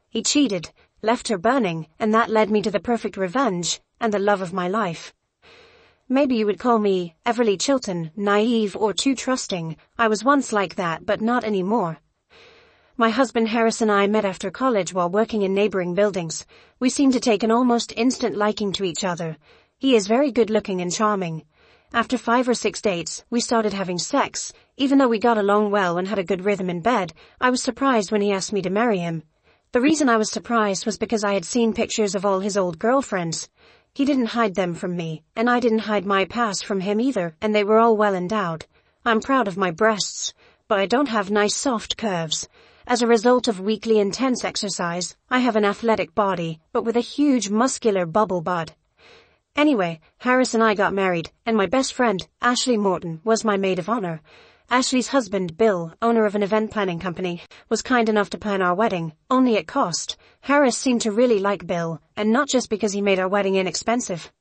He cheated, left her burning, and that led me to the perfect revenge, and the love of my life. Maybe you would call me Everly Chilton, naive or too trusting. I was once like that, but not anymore. My husband Harris and I met after college while working in neighboring buildings. We seemed to take an almost instant liking to each other. He is very good looking and charming. After 5 or 6 dates, we started having sex. Even though we got along well and had a good rhythm in bed, I was surprised when he asked me to marry him. The reason I was surprised was because I had seen pictures of all his old girlfriends. He didn't hide them from me, and I didn't hide my past from him either, and they were all well endowed. I'm proud of my breasts, but I don't have nice soft curves. As a result of weekly intense exercise, I have an athletic body, but with a huge muscular bubble butt. Anyway, Harris and I got married, and my best friend, Ashley Morton, was my maid of honor. Ashley's husband, Bill, owner of an event planning company, was kind enough to plan our wedding, only at cost. Harris seemed to really like Bill, and not just because he made our wedding inexpensive.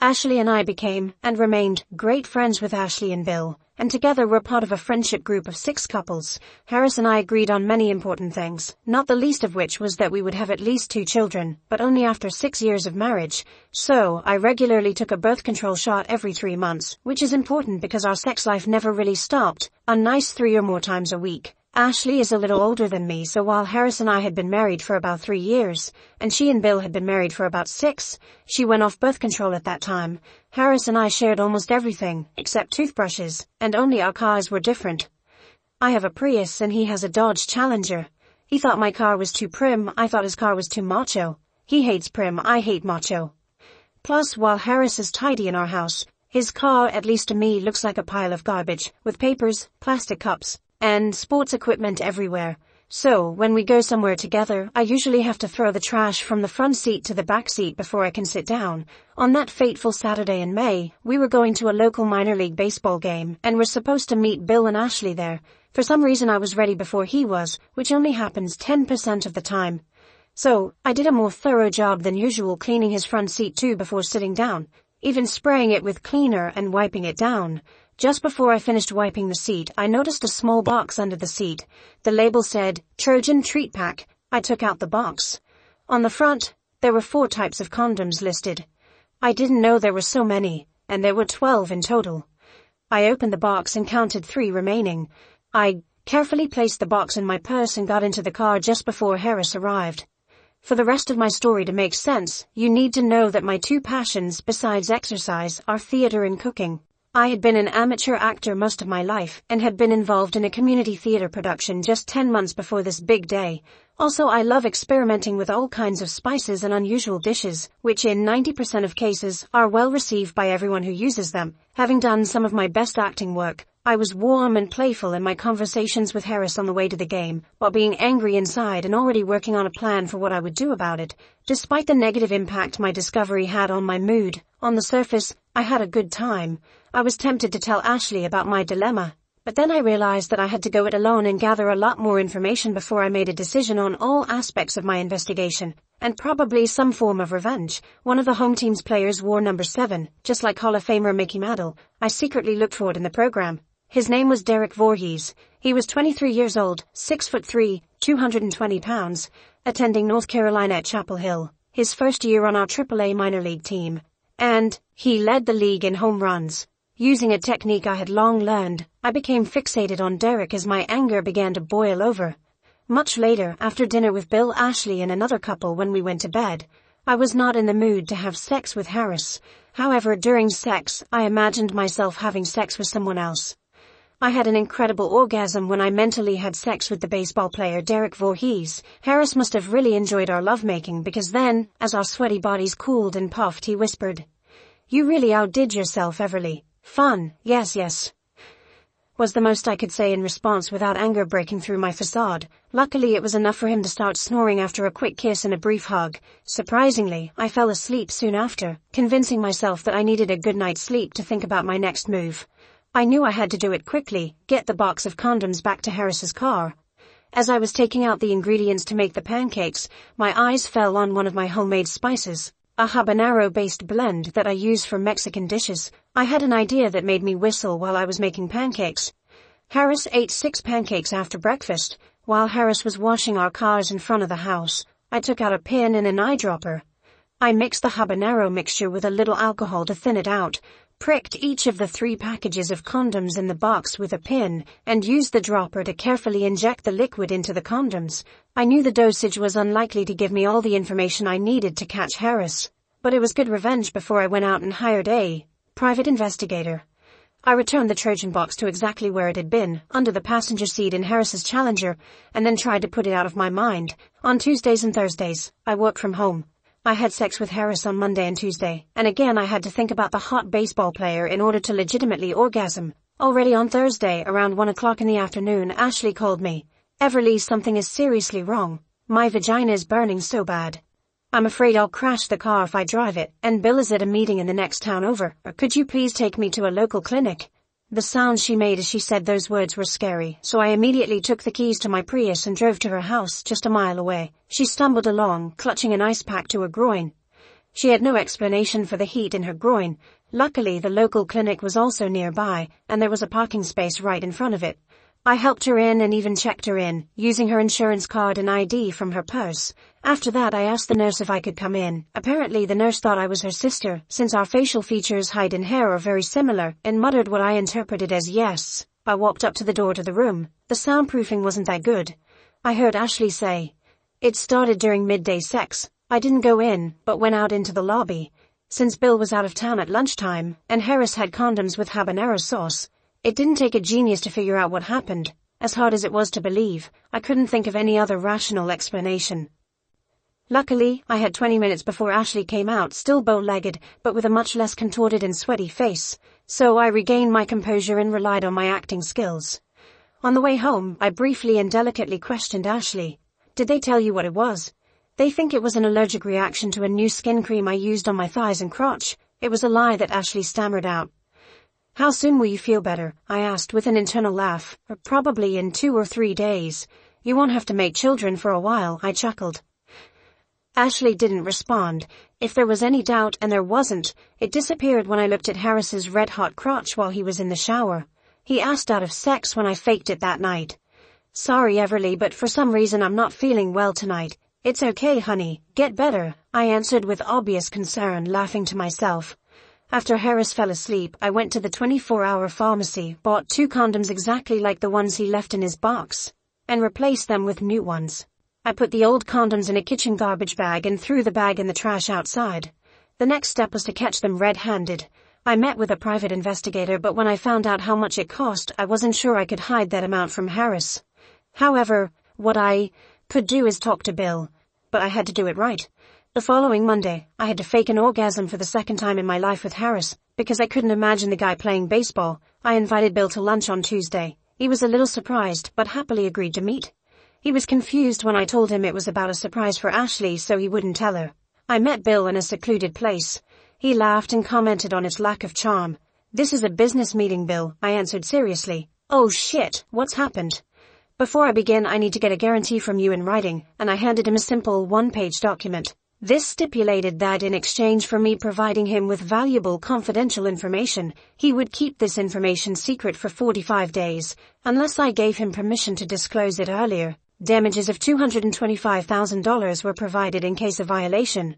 Ashley and I became, and remained, great friends with Ashley and Bill, and together we're part of a friendship group of 6 couples. Harris and I agreed on many important things, not the least of which was that we would have at least 2 children, but only after 6 years of marriage. So, I regularly took a birth control shot every 3 months, which is important because our sex life never really stopped, a nice 3 or more times a week. Ashley is a little older than me, so while Harris and I had been married for about 3 years, and she and Bill had been married for about 6, she went off birth control at that time. Harris and I shared almost everything, except toothbrushes, and only our cars were different. I have a Prius and he has a Dodge Challenger. He thought my car was too prim, I thought his car was too macho. He hates prim, I hate macho. Plus, while Harris is tidy in our house, his car, at least to me, looks like a pile of garbage, with papers, plastic cups, and sports equipment everywhere. So, when we go somewhere together, I usually have to throw the trash from the front seat to the back seat before I can sit down. On that fateful Saturday in May, we were going to a local minor league baseball game, and were supposed to meet Bill and Ashley there. For some reason I was ready before he was, which only happens 10% of the time. So, I did a more thorough job than usual cleaning his front seat too before sitting down, even spraying it with cleaner and wiping it down. Just before I finished wiping the seat, I noticed a small box under the seat. The label said, Trojan Treat Pack. I took out the box. On the front, there were 4 types of condoms listed. I didn't know there were so many, and there were 12 in total. I opened the box and counted 3 remaining. I carefully placed the box in my purse and got into the car just before Harris arrived. For the rest of my story to make sense, you need to know that my 2 passions, besides exercise, are theater and cooking. I had been an amateur actor most of my life, and had been involved in a community theater production just 10 months before this big day. Also, I love experimenting with all kinds of spices and unusual dishes, which in 90% of cases are well received by everyone who uses them. Having done some of my best acting work, I was warm and playful in my conversations with Harris on the way to the game, while being angry inside and already working on a plan for what I would do about it. Despite the negative impact my discovery had on my mood, on the surface, I had a good time. I was tempted to tell Ashley about my dilemma, but then I realized that I had to go it alone and gather a lot more information before I made a decision on all aspects of my investigation, and probably some form of revenge. One of the home team's players wore number 7, just like Hall of Famer Mickey Mantle. I secretly looked for it in the program. His name was Derek Voorhees. He was 23 years old, 6'3", 220 pounds, attending North Carolina at Chapel Hill, his first year on our AAA minor league team. And he led the league in home runs. Using a technique I had long learned, I became fixated on Derek as my anger began to boil over. Much later, after dinner with Bill, Ashley and another couple when we went to bed, I was not in the mood to have sex with Harris. However, during sex, I imagined myself having sex with someone else. I had an incredible orgasm when I mentally had sex with the baseball player Derek Voorhees. Harris must have really enjoyed our lovemaking because then, as our sweaty bodies cooled and puffed, he whispered, "You really outdid yourself, Everly. Fun, yes," was the most I could say in response without anger breaking through my facade. Luckily, it was enough for him to start snoring after a quick kiss and a brief hug. Surprisingly, I fell asleep soon after, convincing myself that I needed a good night's sleep to think about my next move. I knew I had to do it quickly, get the box of condoms back to Harris's car. As I was taking out the ingredients to make the pancakes, my eyes fell on one of my homemade spices, a habanero-based blend that I use for Mexican dishes. I had an idea that made me whistle while I was making pancakes. Harris ate 6 pancakes after breakfast. While Harris was washing our cars in front of the house, I took out a pin and an eyedropper. I mixed the habanero mixture with a little alcohol to thin it out, pricked each of the 3 packages of condoms in the box with a pin, and used the dropper to carefully inject the liquid into the condoms. I knew the dosage was unlikely to give me all the information I needed to catch Harris, but it was good revenge before I went out and hired a private investigator. I returned the Trojan box to exactly where it had been, under the passenger seat in Harris's Challenger, and then tried to put it out of my mind. On Tuesdays and Thursdays, I work from home. I had sex with Harris on Monday and Tuesday, and again I had to think about the hot baseball player in order to legitimately orgasm. Already on Thursday, around 1 o'clock in the afternoon, Ashley called me. "Everly, something is seriously wrong. My vagina is burning so bad. I'm afraid I'll crash the car if I drive it, and Bill is at a meeting in the next town over. Could you please take me to a local clinic?" The sound she made as she said those words were scary, so I immediately took the keys to my Prius and drove to her house just a mile away. She stumbled along, clutching an ice pack to her groin. She had no explanation for the heat in her groin. Luckily, the local clinic was also nearby, and there was a parking space right in front of it. I helped her in and even checked her in, using her insurance card and ID from her purse. After that, I asked the nurse if I could come in. Apparently, the nurse thought I was her sister, since our facial features, height and hair are very similar, and muttered what I interpreted as yes. I walked up to the door to the room. The soundproofing wasn't that good. I heard Ashley say, "It started during midday sex." I didn't go in, but went out into the lobby. Since Bill was out of town at lunchtime, and Harris had condoms with habanero sauce, it didn't take a genius to figure out what happened. As hard as it was to believe, I couldn't think of any other rational explanation. Luckily, I had 20 minutes before Ashley came out, still bow-legged, but with a much less contorted and sweaty face, so I regained my composure and relied on my acting skills. On the way home, I briefly and delicately questioned Ashley. "Did they tell you what it was?" "They think it was an allergic reaction to a new skin cream I used on my thighs and crotch." It was a lie that Ashley stammered out. "How soon will you feel better?" I asked with an internal laugh. "Probably in 2 or 3 days. You won't have to make children for a while," I chuckled. Ashley didn't respond. If there was any doubt, and there wasn't, it disappeared when I looked at Harris's red-hot crotch while he was in the shower. He asked out of sex when I faked it that night. "Sorry, Everly, but for some reason I'm not feeling well tonight." "It's okay, honey. Get better," I answered with obvious concern, laughing to myself. After Harris fell asleep, I went to the 24-hour pharmacy, bought 2 condoms exactly like the ones he left in his box, and replaced them with new ones. I put the old condoms in a kitchen garbage bag and threw the bag in the trash outside. The next step was to catch them red-handed. I met with a private investigator, but when I found out how much it cost, I wasn't sure I could hide that amount from Harris. However, what I could do is talk to Bill, but I had to do it right. The following Monday, I had to fake an orgasm for the second time in my life with Harris, because I couldn't imagine the guy playing baseball. I invited Bill to lunch on Tuesday. He was a little surprised, but happily agreed to meet. He was confused when I told him it was about a surprise for Ashley, so he wouldn't tell her. I met Bill in a secluded place. He laughed and commented on its lack of charm. "This is a business meeting, Bill," I answered seriously. "Oh shit, what's happened?" "Before I begin, I need to get a guarantee from you in writing," and I handed him a simple 1-page document. This stipulated that in exchange for me providing him with valuable confidential information, he would keep this information secret for 45 days, unless I gave him permission to disclose it earlier. Damages of $225,000 were provided in case of violation.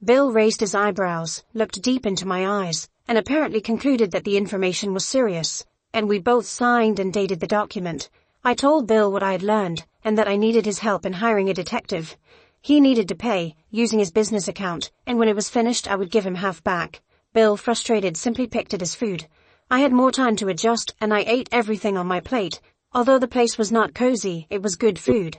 Bill raised his eyebrows, looked deep into my eyes, and apparently concluded that the information was serious, and we both signed and dated the document. I told Bill what I had learned, and that I needed his help in hiring a detective. He needed to pay, using his business account, and when it was finished I would give him half back. Bill, frustrated, simply picked at his food. I had more time to adjust, and I ate everything on my plate. Although the place was not cozy, it was good food.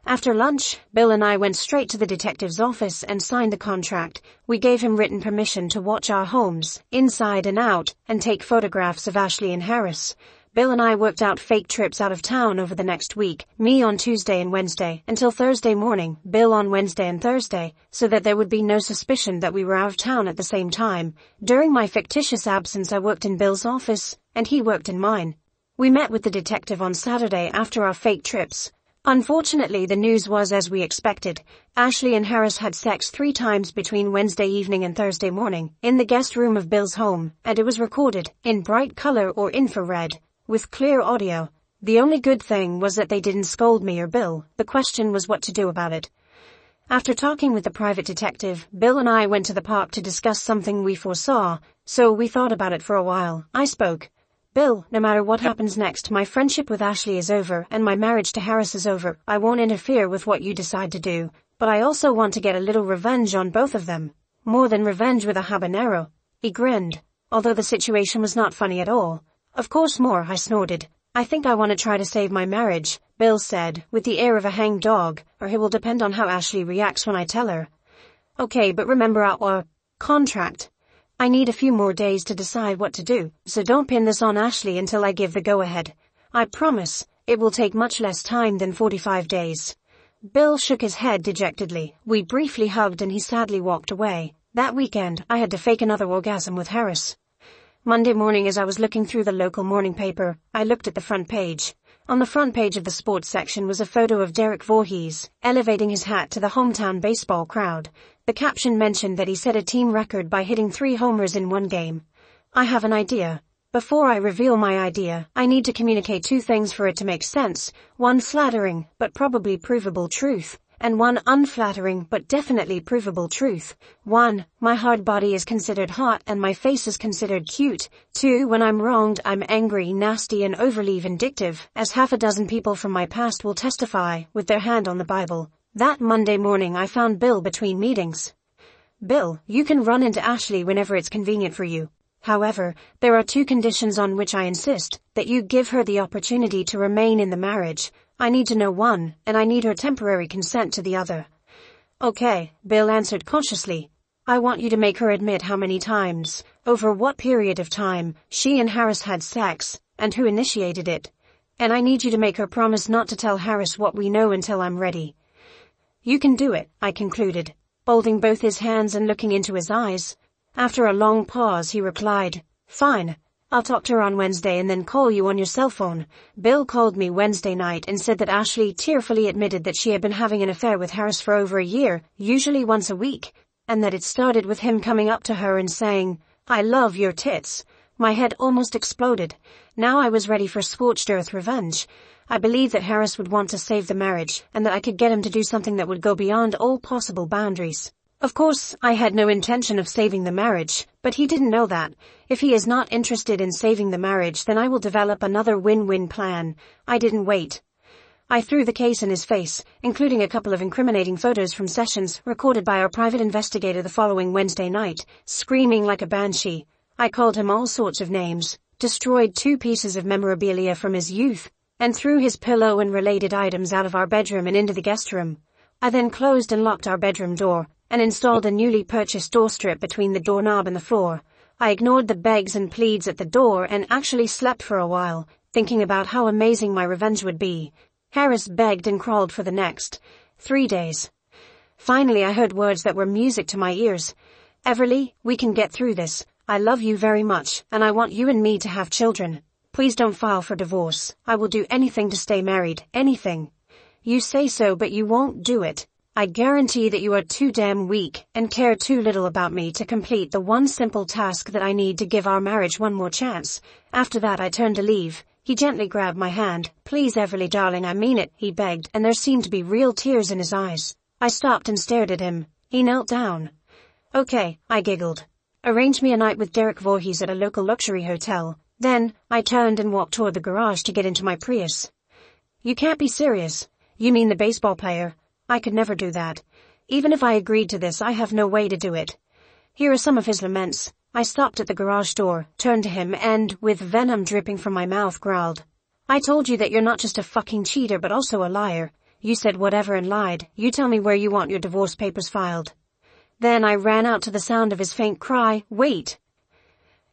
After lunch, Bill and I went straight to the detective's office and signed the contract. We gave him written permission to watch our homes, inside and out, and take photographs of Ashley and Harris. Bill and I worked out fake trips out of town over the next week, me on Tuesday and Wednesday, until Thursday morning, Bill on Wednesday and Thursday, so that there would be no suspicion that we were out of town at the same time. During my fictitious absence, I worked in Bill's office, and he worked in mine. We met with the detective on Saturday after our fake trips. Unfortunately, the news was as we expected. Ashley and Harris had sex 3 times between Wednesday evening and Thursday morning, in the guest room of Bill's home, and it was recorded, in bright color or infrared, with clear audio. The only good thing was that they didn't scold me or Bill. The question was what to do about it. After talking with the private detective, Bill and I went to the park to discuss something we foresaw, so we thought about it for a while. I spoke. Bill, no matter what happens next, my friendship with Ashley is over and my marriage to Harris is over. I won't interfere with what you decide to do, but I also want to get a little revenge on both of them. More than revenge with a habanero. He grinned, although the situation was not funny at all. Of course more, I snorted. I think I want to try to save my marriage, Bill said, with the air of a hanged dog, or it will depend on how Ashley reacts when I tell her. Okay, but remember our contract. I need a few more days to decide what to do, so don't pin this on Ashley until I give the go-ahead. I promise, it will take much less time than 45 days. Bill shook his head dejectedly. We briefly hugged and he sadly walked away. That weekend, I had to fake another orgasm with Harris. Monday morning, as I was looking through the local morning paper, I looked at the front page. On the front page of the sports section was a photo of Derek Voorhees, elevating his hat to the hometown baseball crowd. The caption mentioned that he set a team record by hitting 3 homers in one game. I have an idea. Before I reveal my idea, I need to communicate 2 things for it to make sense. 1 flattering, but probably provable truth, and 1 unflattering, but definitely provable truth. 1, my hard body is considered hot and my face is considered cute. 2, when I'm wronged, I'm angry, nasty and overly vindictive, as half a dozen people from my past will testify, with their hand on the Bible. That Monday morning I found Bill between meetings. Bill, you can run into Ashley whenever it's convenient for you. However, there are 2 conditions on which I insist, that you give her the opportunity to remain in the marriage. I need to know 1, and I need her temporary consent to the other. Okay, Bill answered cautiously. I want you to make her admit how many times, over what period of time, she and Harris had sex, and who initiated it. And I need you to make her promise not to tell Harris what we know until I'm ready. You can do it, I concluded, folding both his hands and looking into his eyes. After a long pause, he replied, Fine. I'll talk to her on Wednesday and then call you on your cell phone. Bill called me Wednesday night and said that Ashley tearfully admitted that she had been having an affair with Harris for over a year, usually once a week, and that it started with him coming up to her and saying, I love your tits. My head almost exploded. Now I was ready for scorched earth revenge. I believed that Harris would want to save the marriage, and that I could get him to do something that would go beyond all possible boundaries. Of course, I had no intention of saving the marriage, but he didn't know that. If he is not interested in saving the marriage, then I will develop another win-win plan. I didn't wait. I threw the case in his face, including a couple of incriminating photos from sessions recorded by our private investigator the following Wednesday night, screaming like a banshee. I called him all sorts of names, destroyed 2 pieces of memorabilia from his youth, and threw his pillow and related items out of our bedroom and into the guest room. I then closed and locked our bedroom door, and installed a newly purchased door strip between the doorknob and the floor. I ignored the begs and pleads at the door and actually slept for a while, thinking about how amazing my revenge would be. Harris begged and crawled for the next 3 days. Finally I heard words that were music to my ears. Everly, we can get through this. I love you very much, and I want you and me to have children. Please don't file for divorce. I will do anything to stay married, anything. You say so, but you won't do it. I guarantee that you are too damn weak and care too little about me to complete the 1 simple task that I need to give our marriage 1 more chance. After that I turned to leave. He gently grabbed my hand. Please, Everly darling, I mean it, he begged, and there seemed to be real tears in his eyes. I stopped and stared at him. He knelt down. Okay, I giggled. Arrange me a night with Derek Voorhees at a local luxury hotel. Then, I turned and walked toward the garage to get into my Prius. You can't be serious. You mean the baseball player? I could never do that. Even if I agreed to this, I have no way to do it. Here are some of his laments. I stopped at the garage door, turned to him and, with venom dripping from my mouth, growled. I told you that you're not just a fucking cheater but also a liar. You said whatever and lied. You tell me where you want your divorce papers filed. Then I ran out to the sound of his faint cry, wait.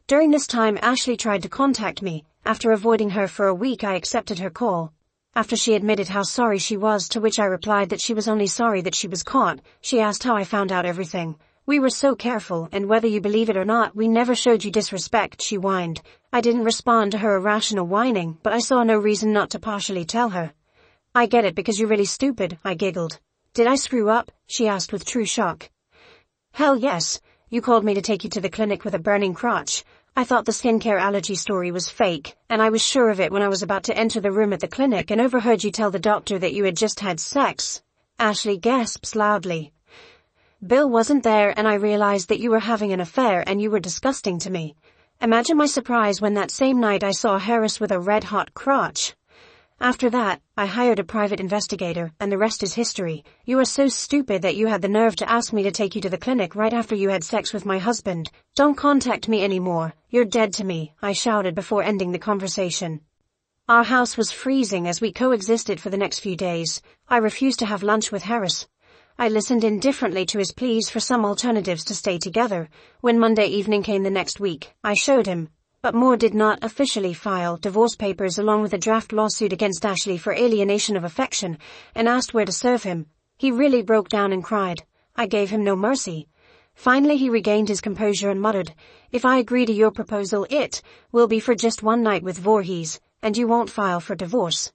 During this time, Ashley tried to contact me. After avoiding her for a week, I accepted her call. After she admitted how sorry she was, to which I replied that she was only sorry that she was caught, she asked how I found out everything. We were so careful, and whether you believe it or not, we never showed you disrespect, she whined. I didn't respond to her irrational whining, but I saw no reason not to partially tell her. I get it because you're really stupid, I giggled. Did I screw up? She asked with true shock. Hell yes. You called me to take you to the clinic with a burning crotch. I thought the skincare allergy story was fake, and I was sure of it when I was about to enter the room at the clinic and overheard you tell the doctor that you had just had sex. Ashley gasps loudly. Bill wasn't there and I realized that you were having an affair and you were disgusting to me. Imagine my surprise when that same night I saw Harris with a red-hot crotch. After that, I hired a private investigator, and the rest is history. You are so stupid that you had the nerve to ask me to take you to the clinic right after you had sex with my husband. Don't contact me anymore. You're dead to me, I shouted before ending the conversation. Our house was freezing as we coexisted for the next few days. I refused to have lunch with Harris. I listened indifferently to his pleas for some alternatives to stay together. When Monday evening came the next week, I showed him. But Moore did not officially file divorce papers along with a draft lawsuit against Ashley for alienation of affection, and asked where to serve him. He really broke down and cried. I gave him no mercy. Finally he regained his composure and muttered, "If I agree to your proposal, it will be for just one night with Voorhees, and you won't file for divorce."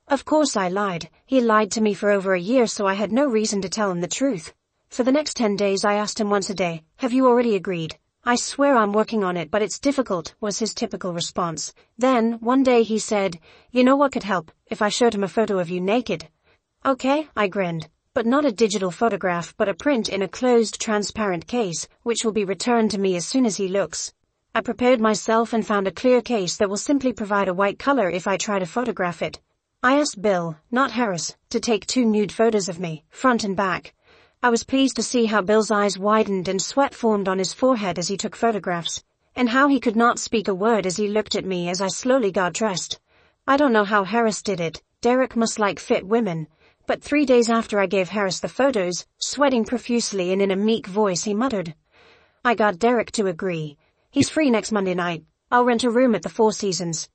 Of course I lied. He lied to me for over a year, so I had no reason to tell him the truth. For the next 10 days I asked him once a day, "Have you already agreed?" "I swear I'm working on it, but it's difficult," was his typical response. Then, one day he said, "You know what could help? If I showed him a photo of you naked." "Okay," I grinned. "But not a digital photograph, but a print in a closed, transparent case, which will be returned to me as soon as he looks." I prepared myself and found a clear case that will simply provide a white color if I try to photograph it. I asked Bill, not Harris, to take 2 nude photos of me, front and back. I was pleased to see how Bill's eyes widened and sweat formed on his forehead as he took photographs, and how he could not speak a word as he looked at me as I slowly got dressed. I don't know how Harris did it. Derek must like fit women. But 3 days after I gave Harris the photos, sweating profusely and in a meek voice he muttered, "I got Derek to agree. He's free next Monday night. I'll rent a room at the Four Seasons."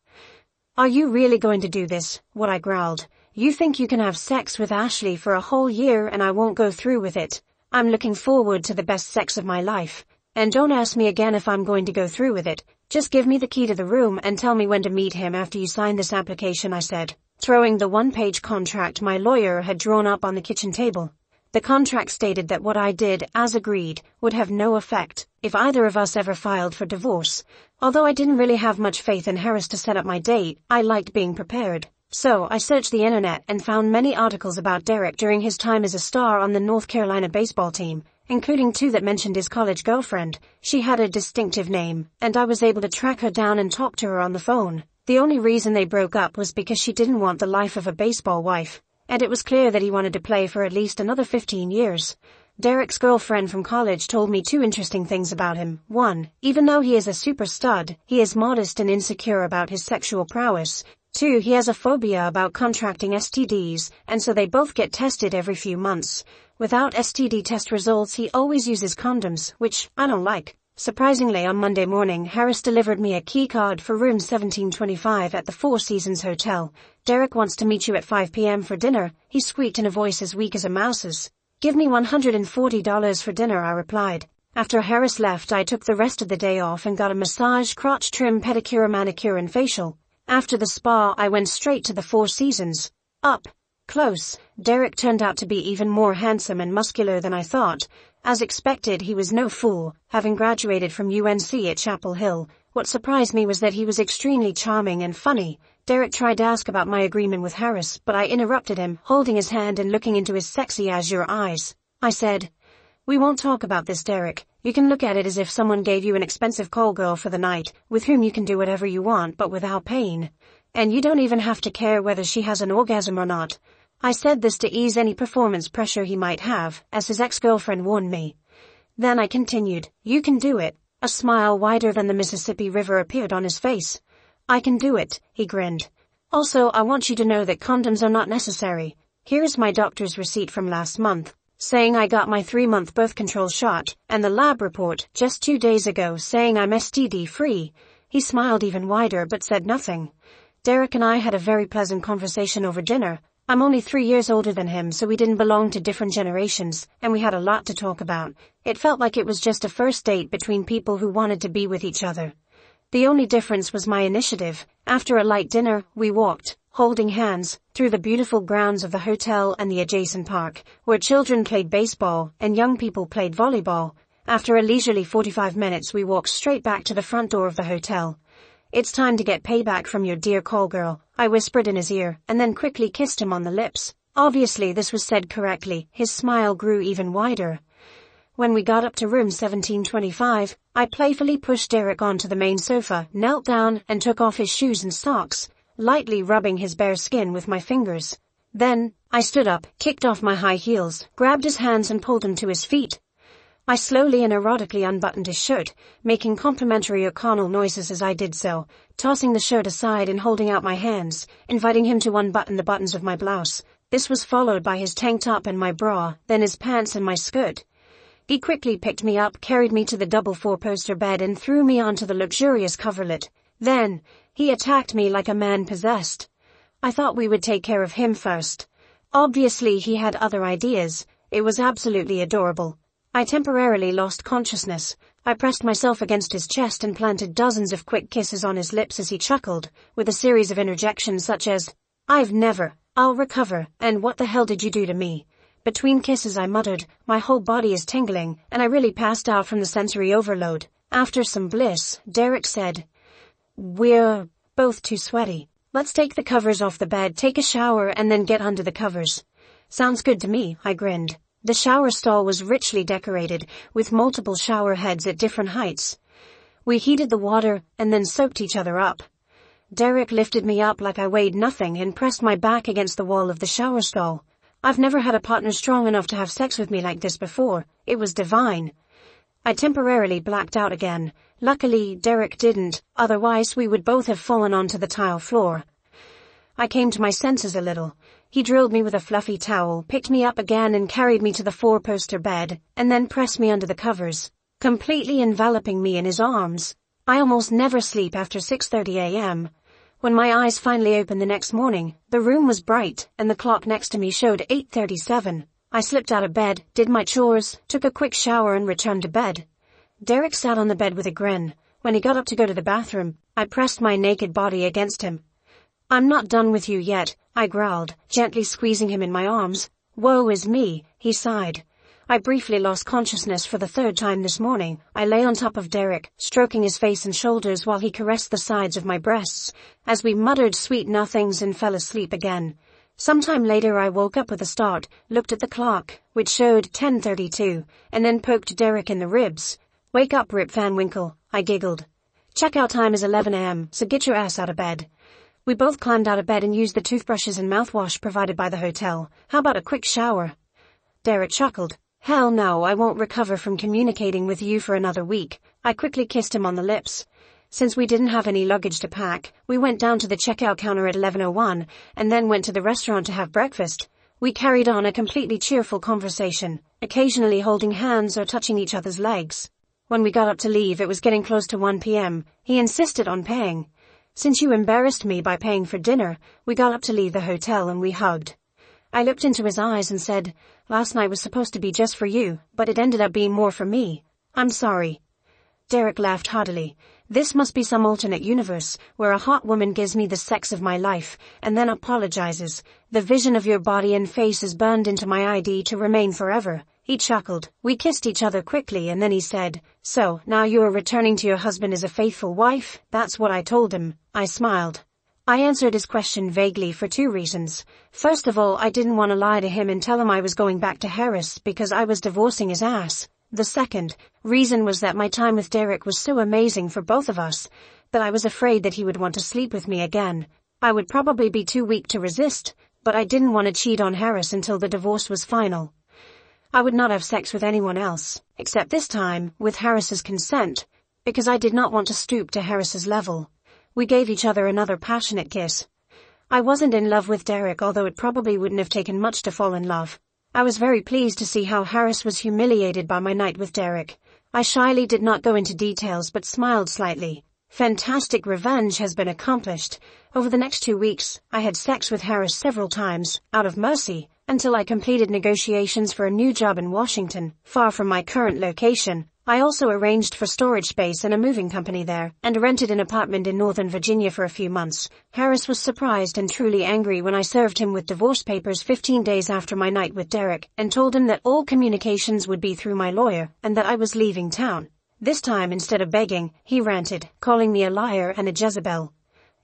"Are you really going to do this?" What I growled. "You think you can have sex with Ashley for a whole year and I won't go through with it? I'm looking forward to the best sex of my life. And don't ask me again if I'm going to go through with it. Just give me the key to the room and tell me when to meet him after you sign this application," I said, throwing the 1-page contract my lawyer had drawn up on the kitchen table. The contract stated that what I did, as agreed, would have no effect if either of us ever filed for divorce. Although I didn't really have much faith in Harris to set up my date, I liked being prepared. So I searched the internet and found many articles about Derek during his time as a star on the North Carolina baseball team, including 2 that mentioned his college girlfriend. She had a distinctive name, and I was able to track her down and talk to her on the phone. The only reason they broke up was because she didn't want the life of a baseball wife, and it was clear that he wanted to play for at least another 15 years. Derek's girlfriend from college told me 2 interesting things about him. 1, even though he is a super stud, he is modest and insecure about his sexual prowess. 2, he has a phobia about contracting STDs, and so they both get tested every few months. Without STD test results, he always uses condoms, which I don't like. Surprisingly, on Monday morning, Harris delivered me a key card for room 1725 at the Four Seasons Hotel. "Derek wants to meet you at 5 p.m. for dinner," he squeaked in a voice as weak as a mouse's. "Give me $140 for dinner," I replied. After Harris left, I took the rest of the day off and got a massage, crotch trim, pedicure, manicure, and facial. After the spa, I went straight to the Four Seasons. Up close, Derek turned out to be even more handsome and muscular than I thought. As expected, he was no fool, having graduated from UNC at Chapel Hill. What surprised me was that he was extremely charming and funny. Derek tried to ask about my agreement with Harris, but I interrupted him, holding his hand and looking into his sexy azure eyes. I said, "We won't talk about this, Derek. You can look at it as if someone gave you an expensive call girl for the night, with whom you can do whatever you want but without pain. And you don't even have to care whether she has an orgasm or not." I said this to ease any performance pressure he might have, as his ex-girlfriend warned me. Then I continued, "You can do it." A smile wider than the Mississippi River appeared on his face. "I can do it," he grinned. "Also, I want you to know that condoms are not necessary. Here's my doctor's receipt from last month, saying I got my 3-month birth control shot, and the lab report just 2 days ago saying I'm STD-free. He smiled even wider but said nothing. Derek and I had a very pleasant conversation over dinner. I'm only 3 years older than him, so we didn't belong to different generations, and we had a lot to talk about. It felt like it was just a first date between people who wanted to be with each other. The only difference was my initiative. After a light dinner, we walked, holding hands, through the beautiful grounds of the hotel and the adjacent park, where children played baseball and young people played volleyball. After a leisurely 45 minutes, we walked straight back to the front door of the hotel. "It's time to get payback from your dear call girl," I whispered in his ear, and then quickly kissed him on the lips. Obviously this was said correctly. His smile grew even wider. When we got up to room 1725, I playfully pushed Derek onto the main sofa, knelt down, and took off his shoes and socks, lightly rubbing his bare skin with my fingers. Then, I stood up, kicked off my high heels, grabbed his hands and pulled him to his feet. I slowly and erotically unbuttoned his shirt, making complimentary or carnal noises as I did so, tossing the shirt aside and holding out my hands, inviting him to unbutton the buttons of my blouse. This was followed by his tank top and my bra, then his pants and my skirt. He quickly picked me up, carried me to the double four-poster bed and threw me onto the luxurious coverlet. Then, he attacked me like a man possessed. I thought we would take care of him first. Obviously he had other ideas. It was absolutely adorable. I temporarily lost consciousness. I pressed myself against his chest and planted dozens of quick kisses on his lips as he chuckled, with a series of interjections such as, "I've never, I'll recover, and what the hell did you do to me?" Between kisses I muttered, "My whole body is tingling," and I really passed out from the sensory overload. After some bliss, Derek said, "We're both too sweaty. Let's take the covers off the bed, take a shower, and then get under the covers." "Sounds good to me," I grinned. The shower stall was richly decorated, with multiple shower heads at different heights. We heated the water, and then soaked each other up. Derek lifted me up like I weighed nothing and pressed my back against the wall of the shower stall. I've never had a partner strong enough to have sex with me like this before. It was divine. I temporarily blacked out again. Luckily, Derek didn't, otherwise we would both have fallen onto the tile floor. I came to my senses a little. He drilled me with a fluffy towel, picked me up again and carried me to the four-poster bed, and then pressed me under the covers, completely enveloping me in his arms. I almost never sleep after 6:30 a.m. When my eyes finally opened the next morning, the room was bright, and the clock next to me showed 8:37. I slipped out of bed, did my chores, took a quick shower and returned to bed. Derek sat on the bed with a grin. When he got up to go to the bathroom, I pressed my naked body against him. "I'm not done with you yet," I growled, gently squeezing him in my arms. "Woe is me," he sighed. I briefly lost consciousness for the third time this morning. I lay on top of Derek, stroking his face and shoulders while he caressed the sides of my breasts, as we muttered sweet nothings and fell asleep again. Sometime later I woke up with a start, looked at the clock, which showed 10:32, and then poked Derek in the ribs. "Wake up, Rip Van Winkle," I giggled. "Checkout time is 11 a.m., so get your ass out of bed." We both climbed out of bed and used the toothbrushes and mouthwash provided by the hotel. "How about a quick shower?" Derek chuckled. "Hell no, I won't recover from communicating with you for another week." I quickly kissed him on the lips. Since we didn't have any luggage to pack, we went down to the checkout counter at 11:01, and then went to the restaurant to have breakfast. We carried on a completely cheerful conversation, occasionally holding hands or touching each other's legs. When we got up to leave, it was getting close to 1 p.m. He insisted on paying. "Since you embarrassed me by paying for dinner," we got up to leave the hotel and we hugged. I looked into his eyes and said, "Last night was supposed to be just for you, but it ended up being more for me. I'm sorry." Derek laughed heartily. "This must be some alternate universe, where a hot woman gives me the sex of my life, and then apologizes. The vision of your body and face is burned into my ID to remain forever." He chuckled. We kissed each other quickly and then he said, "So, now you are returning to your husband as a faithful wife?" "That's what I told him." I smiled. I answered his question vaguely for two reasons. First of all, I didn't want to lie to him and tell him I was going back to Harris because I was divorcing his ass. The second reason was that my time with Derek was so amazing for both of us that I was afraid that he would want to sleep with me again. I would probably be too weak to resist, but I didn't want to cheat on Harris until the divorce was final. I would not have sex with anyone else, except this time, with Harris's consent, because I did not want to stoop to Harris's level. We gave each other another passionate kiss. I wasn't in love with Derek, although it probably wouldn't have taken much to fall in love. I was very pleased to see how Harris was humiliated by my night with Derek. I shyly did not go into details but smiled slightly. Fantastic revenge has been accomplished. Over the next 2 weeks, I had sex with Harris several times, out of mercy, until I completed negotiations for a new job in Washington, far from my current location. I also arranged for storage space in a moving company there, and rented an apartment in Northern Virginia for a few months. Harris was surprised and truly angry when I served him with divorce papers 15 days after my night with Derek, and told him that all communications would be through my lawyer, and that I was leaving town. This time, instead of begging, he ranted, calling me a liar and a Jezebel.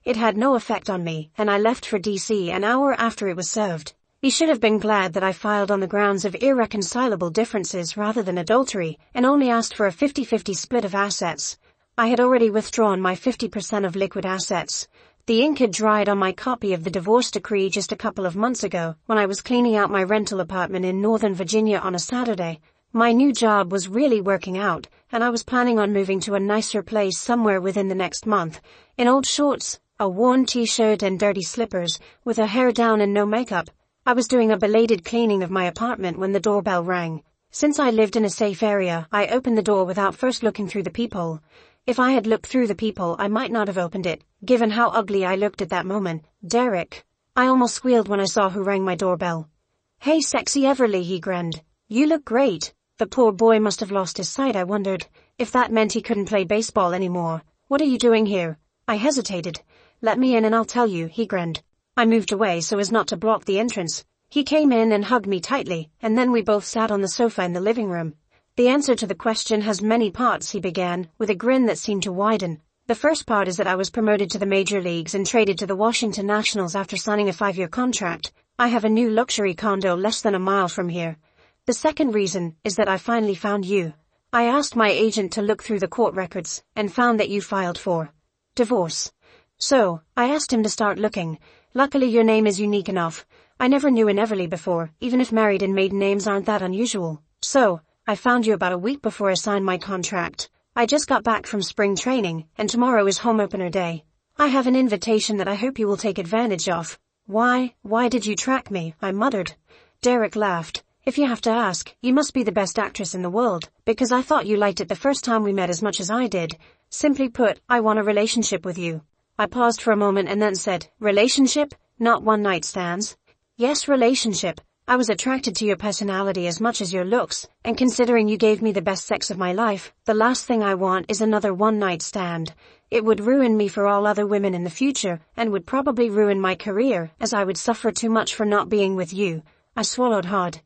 It had no effect on me, and I left for DC an hour after it was served. He should have been glad that I filed on the grounds of irreconcilable differences rather than adultery, and only asked for a 50-50 split of assets. I had already withdrawn my 50% of liquid assets. The ink had dried on my copy of the divorce decree just a couple of months ago, when I was cleaning out my rental apartment in Northern Virginia on a Saturday. My new job was really working out, and I was planning on moving to a nicer place somewhere within the next month. In old shorts, a worn t-shirt and dirty slippers, with her hair down and no makeup, I was doing a belated cleaning of my apartment when the doorbell rang. Since I lived in a safe area, I opened the door without first looking through the peephole. If I had looked through the peephole, I might not have opened it, given how ugly I looked at that moment. Derek. I almost squealed when I saw who rang my doorbell. "Hey, sexy Everly," he grinned. "You look great." The poor boy must have lost his sight. I wondered if that meant he couldn't play baseball anymore. "What are you doing here?" I hesitated. "Let me in and I'll tell you," he grinned. I moved away so as not to block the entrance. He came in and hugged me tightly, and then we both sat on the sofa in the living room. "The answer to the question has many parts," he began, with a grin that seemed to widen. "The first part is that I was promoted to the major leagues and traded to the Washington Nationals after signing a 5-year contract. I have a new luxury condo less than a mile from here. The second reason is that I finally found you. I asked my agent to look through the court records and found that you filed for divorce. So, I asked him to start looking. Luckily your name is unique enough. I never knew an Everly before, even if married and maiden names aren't that unusual. So, I found you about a week before I signed my contract. I just got back from spring training, and tomorrow is home opener day. I have an invitation that I hope you will take advantage of." Why did you track me?" I muttered. Derek laughed. "If you have to ask, you must be the best actress in the world, because I thought you liked it the first time we met as much as I did. Simply put, I want a relationship with you." I paused for a moment and then said, "Relationship? Not one-night stands?" "Yes, relationship. I was attracted to your personality as much as your looks, and considering you gave me the best sex of my life, the last thing I want is another one-night stand. It would ruin me for all other women in the future, and would probably ruin my career, as I would suffer too much for not being with you." I swallowed hard.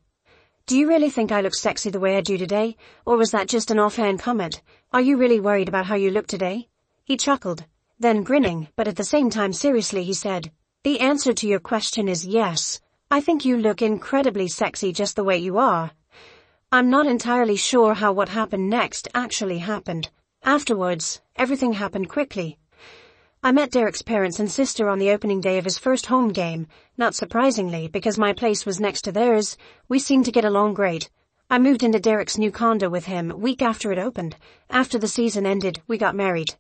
"Do you really think I look sexy the way I do today, or was that just an offhand comment? Are you really worried about how you look today?" He chuckled. Then grinning, but at the same time seriously, he said, "The answer to your question is yes. I think you look incredibly sexy just the way you are." I'm not entirely sure how what happened next actually happened. Afterwards, everything happened quickly. I met Derek's parents and sister on the opening day of his first home game. Not surprisingly, because my place was next to theirs, we seemed to get along great. I moved into Derek's new condo with him a week after it opened. After the season ended, we got married.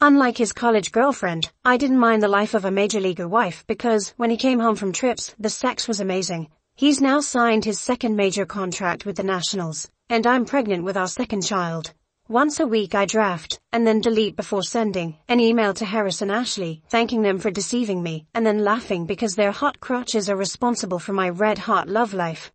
Unlike his college girlfriend, I didn't mind the life of a major leaguer wife because, when he came home from trips, the sex was amazing. He's now signed his second major contract with the Nationals, and I'm pregnant with our second child. Once a week I draft, and then delete before sending, an email to Harris and Ashley, thanking them for deceiving me, and then laughing because their hot crotches are responsible for my red-hot love life.